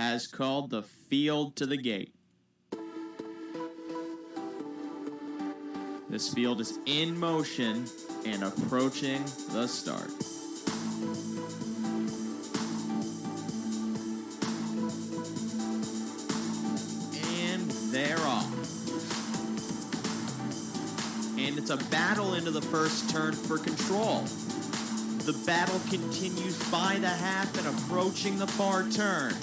has called the field to the gate. This field is in motion and approaching the start. And they're off. And it's a battle into the first turn for control. The battle continues by the half and approaching the far turn.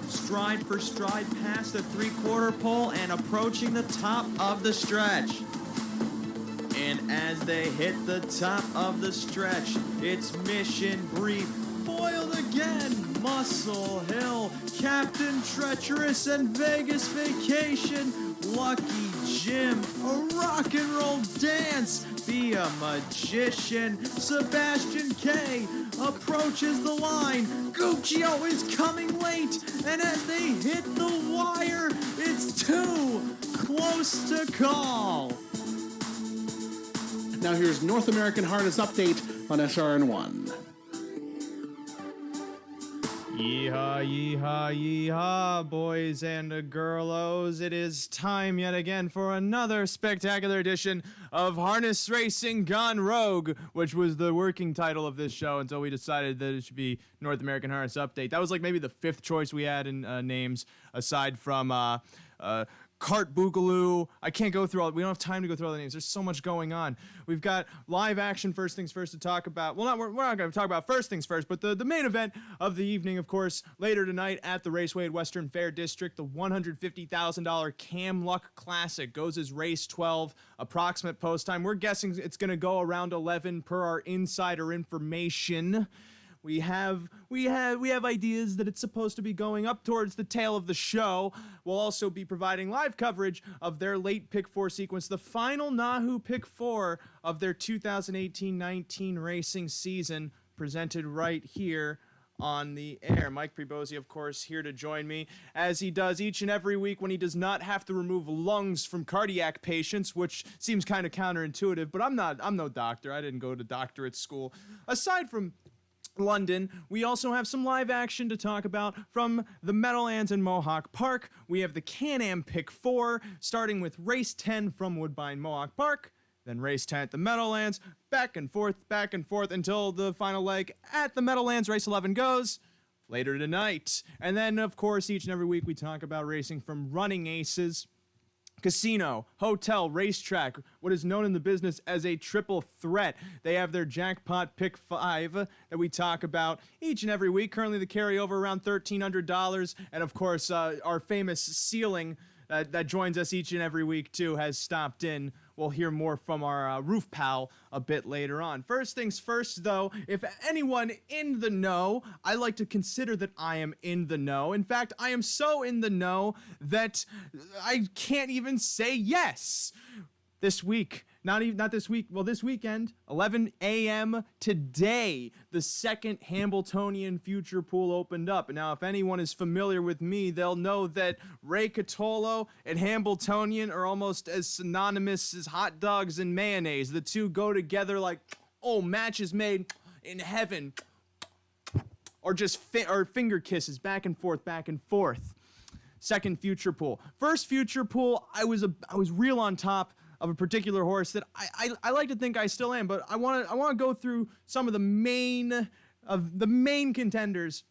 Stride for stride past the three-quarter pole and approaching the top of the stretch. And as they hit the top of the stretch, it's mission brief. Foiled again, Muscle Hill, Captain Treacherous and Vegas Vacation, Lucky Jim, a rock and roll dance, be a magician, Sebastian K approaches the line, Guccio is coming late, and as they hit the wire, it's too close to call. Now here's North American Harness Update on SRN1. Yeehaw, yeehaw, yeehaw, boys and girlos. It is time yet again for another spectacular edition of Harness Racing Gone Rogue, which was the working title of this show until we decided that it should be North American Harness Update. That was like maybe the fifth choice we had in names, aside from Cart Boogaloo. I can't go through all. We don't have time to go through all the names. There's so much going on. We've got live action first things first to talk about. Well, we're not going to talk about first things first, but the main event of the evening, of course, later tonight at the Raceway at Western Fair District, the $150,000 Camluck Classic goes as race 12. Approximate post time. We're guessing it's going to go around 11 per our insider information. We have ideas that it's supposed to be going up towards the tail of the show. We'll also be providing live coverage of their late pick 4 sequence, the final NAHU pick 4 of their 2018-19 racing season, presented right here on the air. Mike Prebosi, of course, here to join me, as he does each and every week when he does not have to remove lungs from cardiac patients, which seems kind of counterintuitive, but I'm no doctor. I didn't go to doctorate school. Aside from London, we also have some live action to talk about from the Meadowlands in Mohawk Park. We have the Can-Am Pick 4, starting with race 10 from Woodbine Mohawk Park, then race 10 at the Meadowlands, back and forth until the final leg at the Meadowlands, race 11 goes later tonight. And then, of course, each and every week we talk about racing from Running Aces, casino, hotel, racetrack, what is known in the business as a triple threat. They have their jackpot pick 5 that we talk about each and every week. Currently the carryover around $1,300. And of course, our famous ceiling that joins us each and every week too has stopped in. We'll hear more from our roof pal a bit later on. First things first, though, if anyone in the know, I like to consider that I am in the know. In fact, I am so in the know that I can't even say yes. This week, not this week, well, this weekend, 11 a.m. today, the second Hambletonian Future Pool opened up. And now, if anyone is familiar with me, they'll know that Ray Catolo and Hambletonian are almost as synonymous as hot dogs and mayonnaise. The two go together like, matches made in heaven. Or just finger kisses back and forth. Second Future Pool. First Future Pool, I was real on top of a particular horse that I like to think I still am, but I want to go through some of the main contenders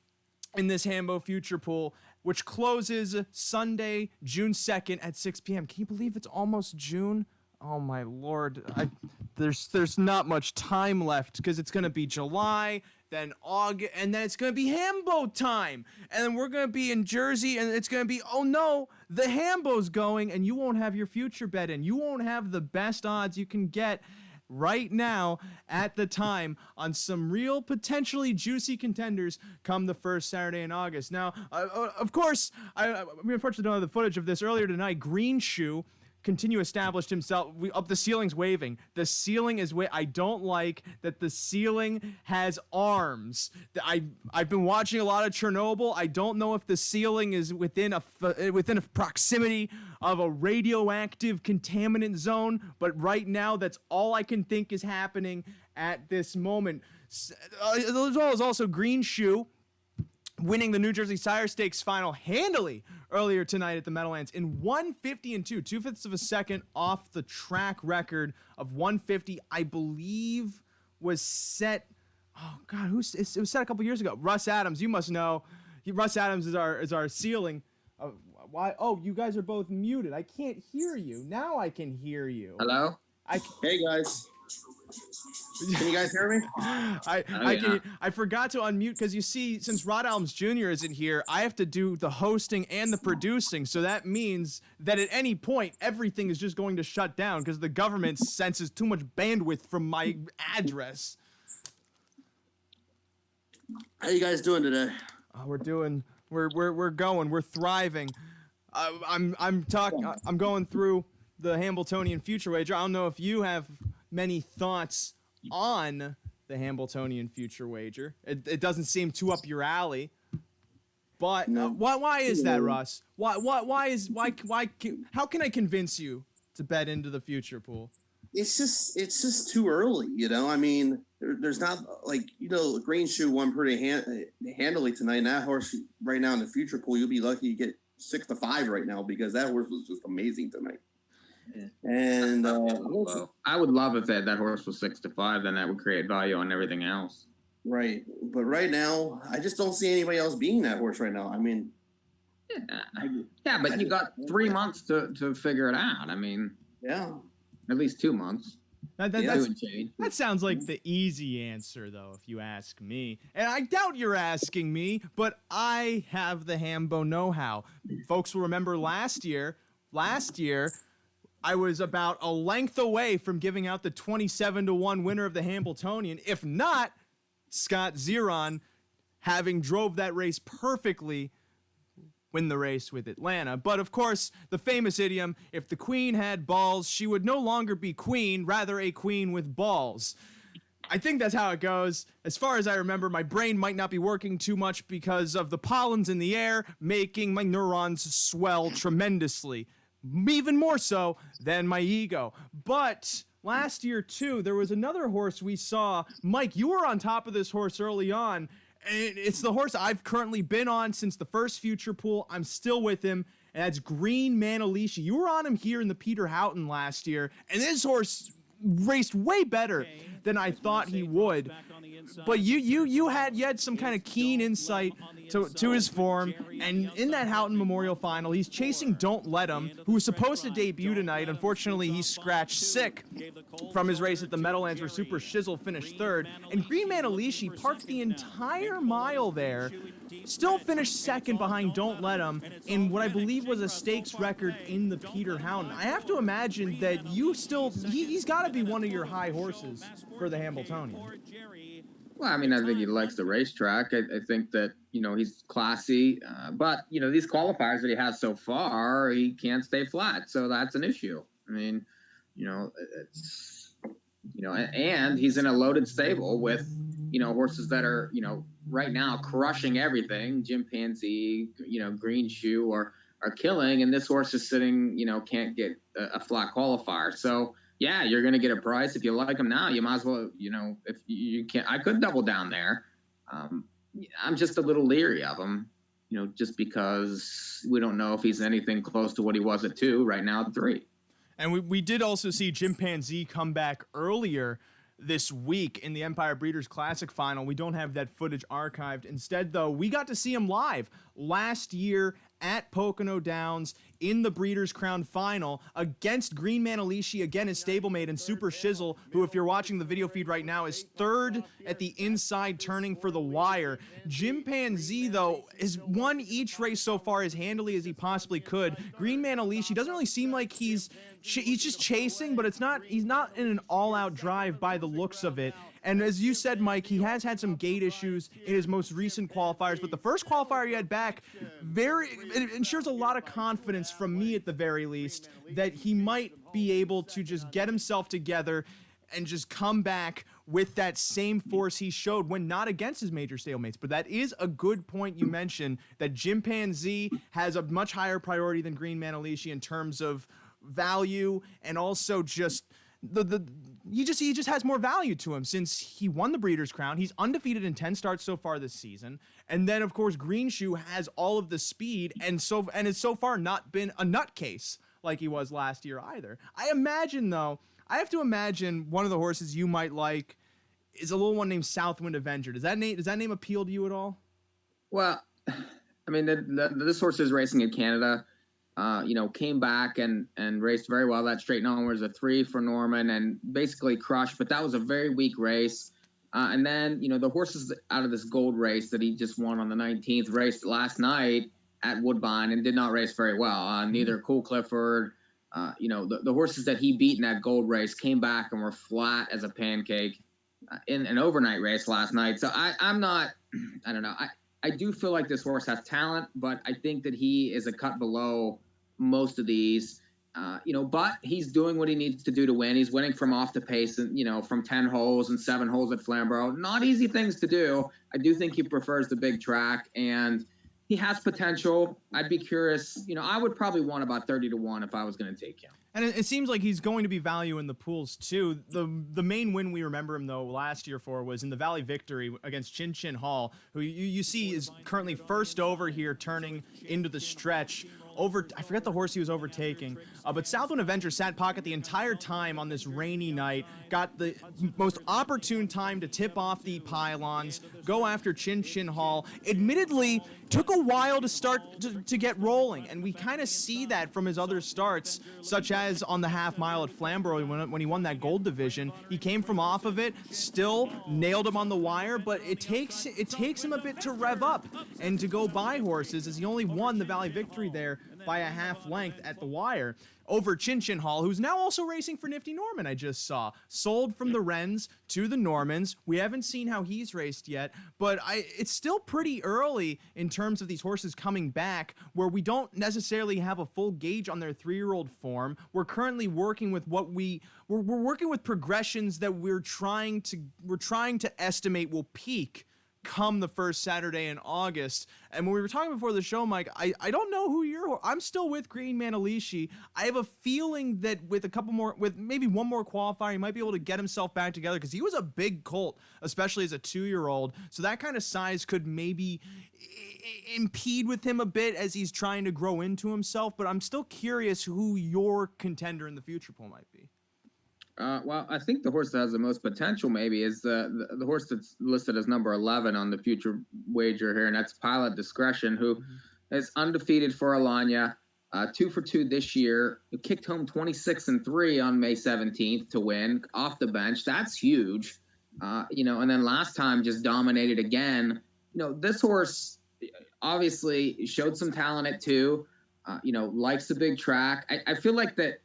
in this Hambo Future Pool, which closes Sunday, June 2nd at 6 p.m. Can you believe it's almost June? Oh my lord, there's not much time left because it's gonna be July, then August, and then it's gonna be Hambo time, and then we're gonna be in Jersey, and it's gonna be, oh no, the Hambo's going, and you won't have your future bet in. You won't have the best odds you can get right now at the time on some real potentially juicy contenders come the first Saturday in August. Now, of course, we unfortunately don't have the footage of this earlier tonight. Green Shoe continue established himself. Up the ceiling's waving. The ceiling is I don't like that the ceiling has arms. I've been watching a lot of Chernobyl. I don't know if the ceiling is within a proximity of a radioactive contaminant zone, but right now that's all I can think is happening at this moment. As well as also Green Shoe winning the New Jersey Sire Stakes final handily earlier tonight at the Meadowlands in 1:50 and 2/5 of a second off the track record of 1:50, I believe was set. Oh God, it was set a couple years ago. Russ Adams, you must know. Russ Adams is our ceiling. Why? Oh, you guys are both muted. I can't hear you. Now I can hear you. Hello? Hey, guys. Can you guys hear me? I forgot to unmute because you see, since Rod Alms Jr. isn't here, I have to do the hosting and the producing. So that means that at any point, everything is just going to shut down because the government senses too much bandwidth from my address. How you guys doing today? We're going, we're thriving. I'm going through the Hambletonian future wager. I don't know if you have many thoughts on the Hambletonian future wager. It doesn't seem too up your alley. But no. Why is that, Russ? Why how can I convince you to bet into the future pool? It's just too early, you know. I mean, there's not Green Shoe won pretty handily tonight. And that horse right now in the future pool, you'll be lucky to get 6-5 right now because that horse was just amazing tonight. Yeah. And I would love if that horse was 6-5, then that would create value on everything else. Right, but right now, I just don't see anybody else being that horse right now. I mean, but you got 3 months to figure it out. I mean, yeah, at least 2 months. That sounds like the easy answer, though, if you ask me. And I doubt you're asking me, but I have the Hambo know-how. Folks will remember last year, I was about a length away from giving out the 27-1 winner of the Hambletonian. If not, Scott Zeron, having drove that race perfectly, win the race with Atlanta. But of course, the famous idiom, if the queen had balls, she would no longer be queen, rather a queen with balls. I think that's how it goes. As far as I remember, my brain might not be working too much because of the pollens in the air, making my neurons swell tremendously. Even more so than my ego. But last year, too, there was another horse we saw. Mike, you were on top of this horse early on. And it's the horse I've currently been on since the first future pool. I'm still with him, and that's Green Manalishi. You were on him here in the Peter Houghton last year, and this horse raced way better than I thought he would. But you had some kind of keen insight to his form, and in that Houghton Memorial Final, he's chasing Don't Let Him, who was supposed to debut tonight. Unfortunately, he's scratched sick from his race at the Meadowlands, where Super Shizzle finished third. And Green Manalishi parked the entire mile there, still finished second behind Don't Let Him in what I believe was a stakes record in the Peter Houghton. I have to imagine that he's got to be one of your high horses for the Hambletonian. Well, I mean, I think he likes the racetrack. I think that, he's classy. But, these qualifiers that he has so far, he can't stay flat. So that's an issue. I mean, and he's in a loaded stable with, horses that are, right now crushing everything. Chimpanzee, Green Shoe are killing. And this horse is sitting, can't get a flat qualifier. So, yeah, you're going to get a price. If you like him now, you might as well, if you can't, I could double down there. I'm just a little leery of him, just because we don't know if he's anything close to what he was at 2, right now at 3. And we did also see Chimpanzee come back earlier this week in the Empire Breeders' Classic final. We don't have that footage archived. Instead, though, we got to see him live last year at Pocono Downs in the Breeders' Crown final against Green Manalishi, again his stablemate, and Super Shizzle, who, if you're watching the video feed right now, is third at the inside turning for the wire. Chimpanzee, though, has won each race so far as handily as he possibly could. Green Manalishi doesn't really seem like he's just chasing, but he's not in an all-out drive by the looks of it. And as you said, Mike, he has had some gait issues in his most recent qualifiers, but the first qualifier he had back, it ensures a lot of confidence from me at the very least that he might be able to just get himself together and just come back with that same force he showed when not against his major stalemates. But that is a good point you mentioned, that Chimpanzee has a much higher priority than Green Manalishi in terms of value, and also just he just has more value to him since he won the Breeders' Crown. He's undefeated in 10 starts so far this season. And then of course Green Shoe has all of the speed and has so far not been a nutcase like he was last year either. I have to imagine one of the horses you might like is a little one named Southwind Avenger. Does that name appeal to you at all? Well, I mean, this horse is racing in Canada. Came back and raced very well. That straight on was a 3 for Norman and basically crushed, but that was a very weak race. And then, the horses out of this gold race that he just won on the 19th raced last night at Woodbine and did not race very well. Neither Cool Clifford, the horses that he beat in that gold race came back and were flat as a pancake in an overnight race last night. So I don't know. I do feel like this horse has talent, but I think that he is a cut below most of these, but he's doing what he needs to do to win. He's winning from off the pace and, from 10 holes and 7 holes at Flamborough. Not easy things to do. I do think he prefers the big track, and he has potential. I'd be curious. I would probably want about 30 to 1 if I was going to take him. And it seems like he's going to be value in the pools too. The main win we remember him though last year for was in the Valley Victory against Chin Chin Hall, who you see is currently first over here, turning into the stretch. I forget the horse he was overtaking, but Southwind Avenger sat pocket the entire time on this rainy night, got the most opportune time to tip off the pylons, go after Chin Chin Hall. Admittedly, took a while to start to get rolling, and we kind of see that from his other starts, such as on the half mile at Flamborough when he won that gold division. He came from off of it, still nailed him on the wire, but it takes him a bit to rev up and to go by horses, as he only won the Valley Victory there by a half length at the wire over Chin Chin Hall, who's now also racing for Nifty Norman. I just saw sold from the Wrens to the Normans. We haven't seen how he's raced yet, but it's still pretty early in terms of these horses coming back, where we don't necessarily have a full gauge on their 3-year-old form. We're currently working with we're working with progressions that we're trying to estimate will peak come the first Saturday in August. And when we were talking before the show, Mike, I don't know who I'm still with Green Manalishi. I have a feeling that with maybe one more qualifier, he might be able to get himself back together, because he was a big colt, especially as a 2-year-old. So that kind of size could maybe impede with him a bit as he's trying to grow into himself. But I'm still curious who your contender in the future pool might be. Well, I think the horse that has the most potential maybe is the horse that's listed as number 11 on the future wager here, and that's Pilot Discretion, who is undefeated for Alanya, 2 for 2 this year. He kicked home 26-3 on May 17th to win off the bench. That's huge. And then last time just dominated again. This horse obviously showed some talent at 2, likes the big track. I feel like that,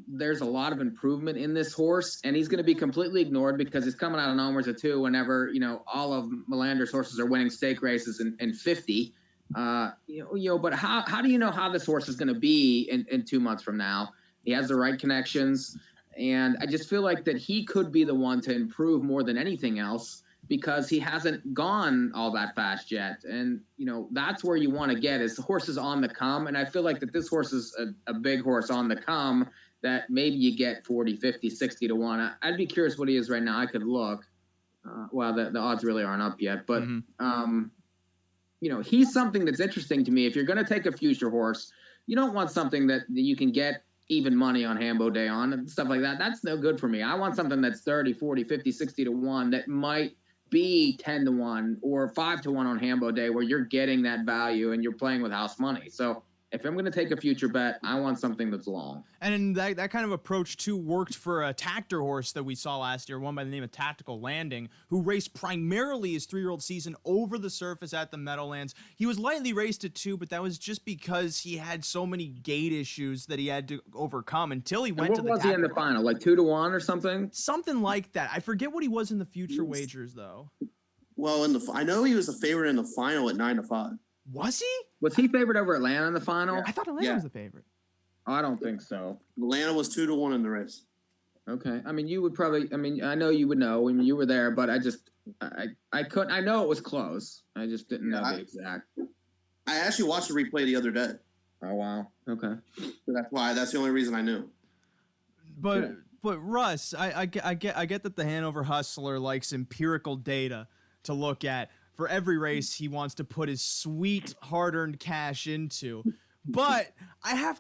there's a lot of improvement in this horse, and he's going to be completely ignored because he's coming out of numbers at 2 whenever, all of Melander's horses are winning stake races in 50. But how do you know how this horse is going to be in 2 months from now? He has the right connections, and I just feel like that he could be the one to improve more than anything else, because he hasn't gone all that fast yet. And, that's where you want to get is the horses on the come. And I feel like that this horse is a big horse on the come that maybe you get 40, 50, 60 to 1. I'd be curious what he is right now. I could look. The odds really aren't up yet. But, he's something that's interesting to me. If you're going to take a future horse, you don't want something that you can get even money on Hambo Day on and stuff like that. That's no good for me. I want something that's 30, 40, 50, 60 to 1 that might be 10 to 1 or 5 to 1 on Hambo Day, where you're getting that value and you're playing with house money. So If I'm going to take a future bet, I want something that's long. And that kind of approach, too, worked for a Tactor horse that we saw last year, one by the name of Tactical Landing, who raced primarily his 3-year-old season over the surface at the Meadowlands. He was lightly raced at 2, but that was just because he had so many gate issues that he had to overcome until he went to the What was he in the final? Like 2-1 or something? Something like that. I forget what he was in the future wagers, though. Well, I know he was a favorite in the final at 9-5. Was he? Was he favored over Atlanta in the final? I thought Atlanta was the favorite. I don't think so. Atlanta was 2-1 in the race. Okay. I mean, you would probably. I mean, I know you would know. I mean, you were there, but I couldn't. I know it was close. I just didn't know the exact. I actually watched the replay the other day. Oh wow. Okay. So that's the only reason I knew. But Russ, I get that the Hanover Hustler likes empirical data to look at for every race he wants to put his sweet hard-earned cash into. But I have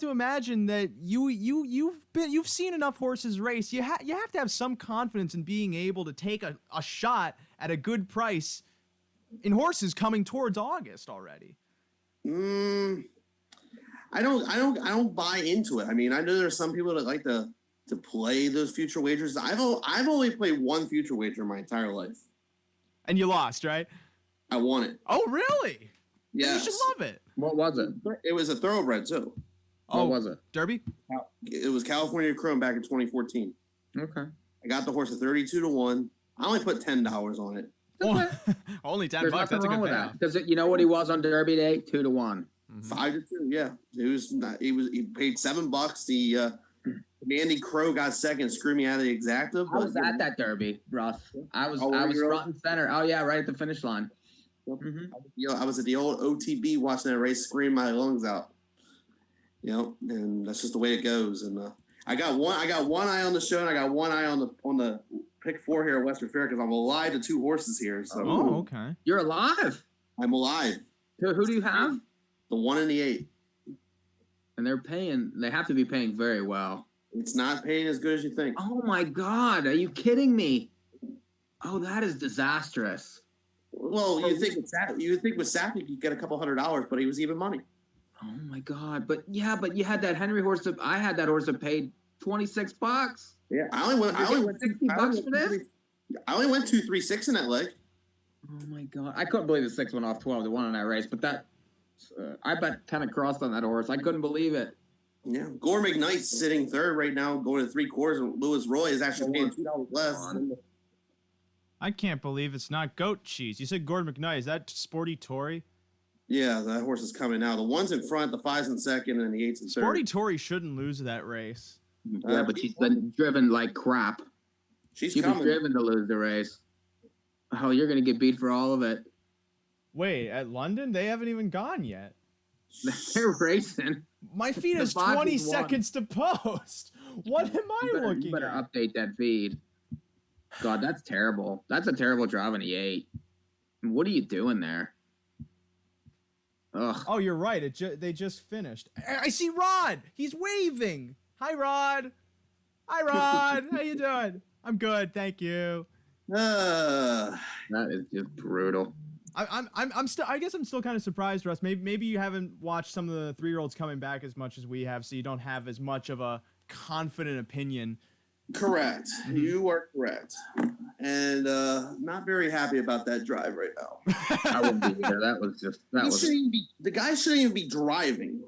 to imagine that you've seen enough horses race. You have to have some confidence in being able to take a shot at a good price in horses coming towards August already. I don't buy into it. I mean, I know there's some people that like to play those future wagers. I've only played one future wager my entire life. And you lost, right? I won it. Oh, really? Yeah. You should love it. What was it? It was a thoroughbred too. What was it? Derby? It was California Chrome back in 2014. Okay. I got the horse at 32-1. I only put $10 on it. Only $10. There's That's nothing a wrong good with payoff. that. Because you know what he was on Derby Day? 2-1. 5-2. Yeah. He paid $7. The Andy Crow got second, screwed me out of the exacta. I was at that Derby, Russ. I was front and center. Oh yeah, right at the finish line. I was at the old OTB watching that race, screaming my lungs out. And that's just the way it goes. And I got one eye on the show, and I got one eye on the pick 4 here at Western Fair because I'm alive to 2 horses here. So okay. You're alive. I'm alive. Who do you have? The 1 and the 8. And they have to be paying very well. It's not paying as good as you think. Oh my God, are you kidding me? Oh, that is disastrous. Well, you think with Sappy you get a couple $100, but he was even money. Oh my God, but you had that Henry horse. I had that horse that paid $26. Yeah, I only went $60 for this. I only went 2-3-6 in that leg. Oh my God, I couldn't believe the 6 went off 12 to 1 in that race, but that I bet 10 across on that horse. I couldn't believe it. Yeah, Gore McKnight's sitting third right now, going to 3/4, and Lewis Roy is actually paying $2 less. I can't believe it's not goat cheese. You said Gordon McKnight. Is that Sporty Tory? Yeah, that horse is coming now. The 1's in front, the 5's in second, and the 8's in third. Sporty Tory shouldn't lose that race. Yeah, but she's been driven like crap. She's been driven to lose the race. Oh, you're going to get beat for all of it. Wait, at London? They haven't even gone yet. They're racing. My feed is 20 seconds to post. What am I looking at? You better update that feed. God, that's terrible. That's a terrible drive on the 8. What are you doing there? Ugh. Oh, you're right. They just finished. I see Rod. He's waving. Hi, Rod. Hi, Rod. How you doing? I'm good, thank you. That is just brutal. I guess I'm still kind of surprised, Russ. Maybe you haven't watched some of the 3-year-olds coming back as much as we have, so you don't have as much of a confident opinion. Correct. You are correct. And not very happy about that drive right now. I wouldn't be there. The guy shouldn't even be driving.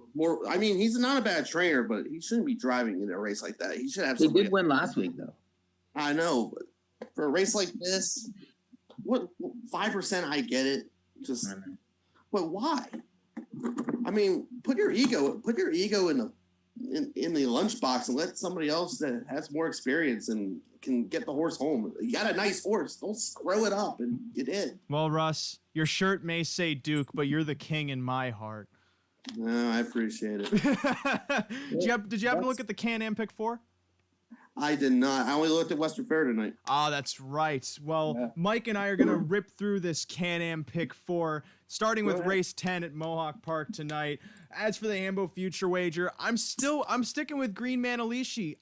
I mean, he's not a bad trainer, but he shouldn't be driving in a race like that. He should have. He did win last week, though. I know, but for a race like this, what 5%? I get it. But why? I mean, put your ego in the lunchbox and let somebody else that has more experience and can get the horse home. You got a nice horse. Don't screw it up, and you did. Well, Russ, your shirt may say Duke, but you're the king in my heart. No, I appreciate it. Did you happen to look at the Can-Am pick 4? I did not. I only looked at Western Fair tonight. Oh, that's right. Well, Mike and I are going to rip through this Can-Am pick 4, starting with race 10 at Mohawk Park tonight. As for the Hambo future wager, I'm sticking with Green Manalishi.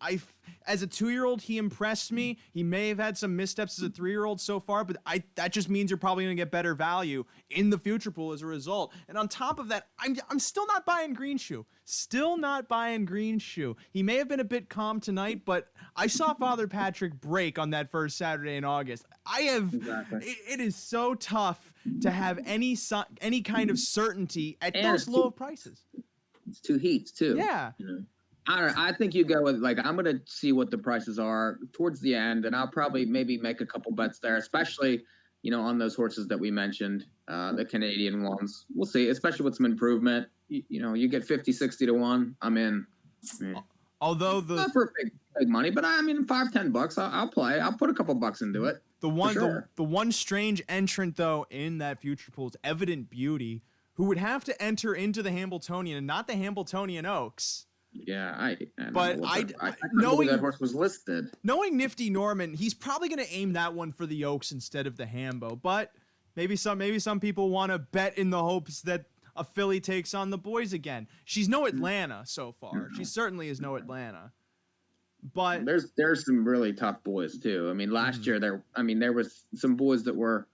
as a 2-year-old, he impressed me. He may have had some missteps as a 3-year-old so far, but that just means you're probably going to get better value in the future pool as a result. And on top of that, I'm still not buying Green Shoe. Still not buying Green Shoe. He may have been a bit calm tonight, but I saw Father Patrick break on that first Saturday in August. It is so tough to have any kind of certainty at those low prices. It's 2 heats too. Yeah. You know? I don't know. I think you go with, like, I'm going to see what the prices are towards the end, and I'll probably maybe make a couple bets there, especially, you know, on those horses that we mentioned, the Canadian ones. We'll see, especially with some improvement. You know, you get 50, 60 to 1, I'm in. Although not for big money, but I mean, $5-10, I'll play. I'll put a couple bucks into it. The one strange entrant, though, in that future pool is Evident Beauty, who would have to enter into the Hambletonian and not the Hambletonian Oaks. Yeah, I knowing that horse was listed. Knowing Nifty Norman, he's probably going to aim that one for the Oaks instead of the Hambo. But maybe some people want to bet in the hopes that a filly takes on the boys again. She's no Atlanta so far. She certainly is no Atlanta. But there's some really tough boys too. I mean, last year there was some boys that were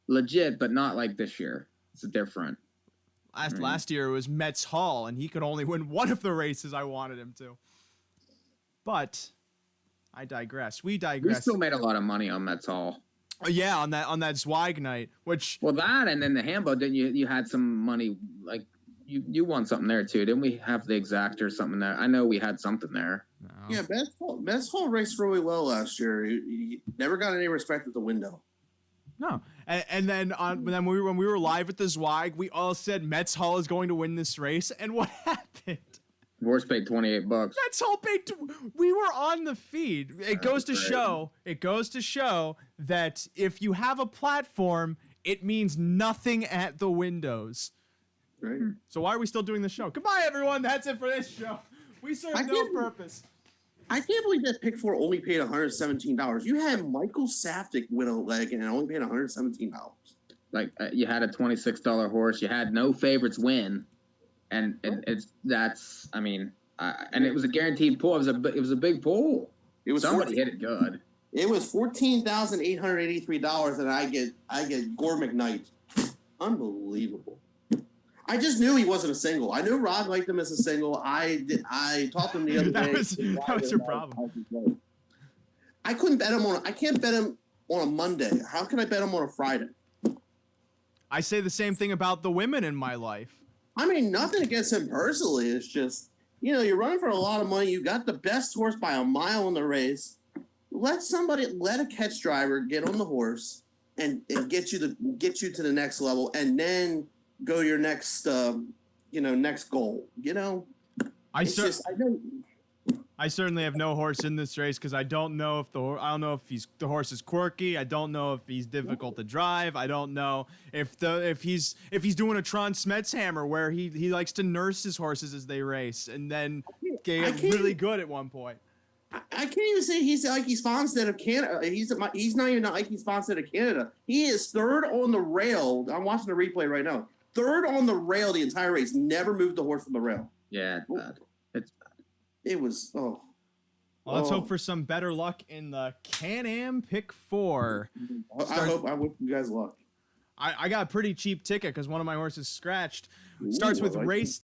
legit, but not like this year. It's different. Last year it was Metz Hall, and he could only win one of the races I wanted him to. But I digress. We digress. We still made a lot of money on Metz Hall. Yeah, on that Zweig night, that and then the Hambo, didn't you had some money, like you won something there too, didn't we have the exact or something there? I know we had something there. No. Yeah, Metz Hall raced really well last year. He never got any respect at the window. No, and then when we were live at the Zweig, we all said Metz Hall is going to win this race, and what happened? Horse paid $28. Metz Hall paid. We were on the feed. It goes to show that if you have a platform, it means nothing at the windows. Right. So why are we still doing the show? Goodbye, everyone. That's it for this show. We serve no purpose. I can't believe that pick 4 only paid $117. You had Michael Safdie win a leg and it only paid $117. Like you had a $26 horse. You had no favorites win, and it was a guaranteed pull. It was a big pull. It was somebody hit it good. It was $14,883, and I get Gore McKnight. Unbelievable. I just knew he wasn't a single. I knew Rod liked him as a single. I talked to him the other day. that was your problem. I couldn't bet him I can't bet him on a Monday. How can I bet him on a Friday? I say the same thing about the women in my life. I mean, nothing against him personally. It's just, you're running for a lot of money. You got the best horse by a mile in the race. Let a catch driver get on the horse and get you to the next level, and then go your next next goal. I certainly have no horse in this race because I don't know if the horse is quirky. I don't know if he's difficult to drive. I don't know if he's doing a Tron Smetshammer where he likes to nurse his horses as they race and then get really good at one point. I can't even say he's the Ike Sponstead of Canada. He's not even the Ike Sponstead of Canada. He is third on the rail. I'm watching the replay right now. Third on the rail the entire race. Never moved the horse from the rail. Yeah, it's bad. It's bad. It was, Well, let's hope for some better luck in the Can-Am Pick 4. I wish you guys luck. I got a pretty cheap ticket because one of my horses scratched. Starts with race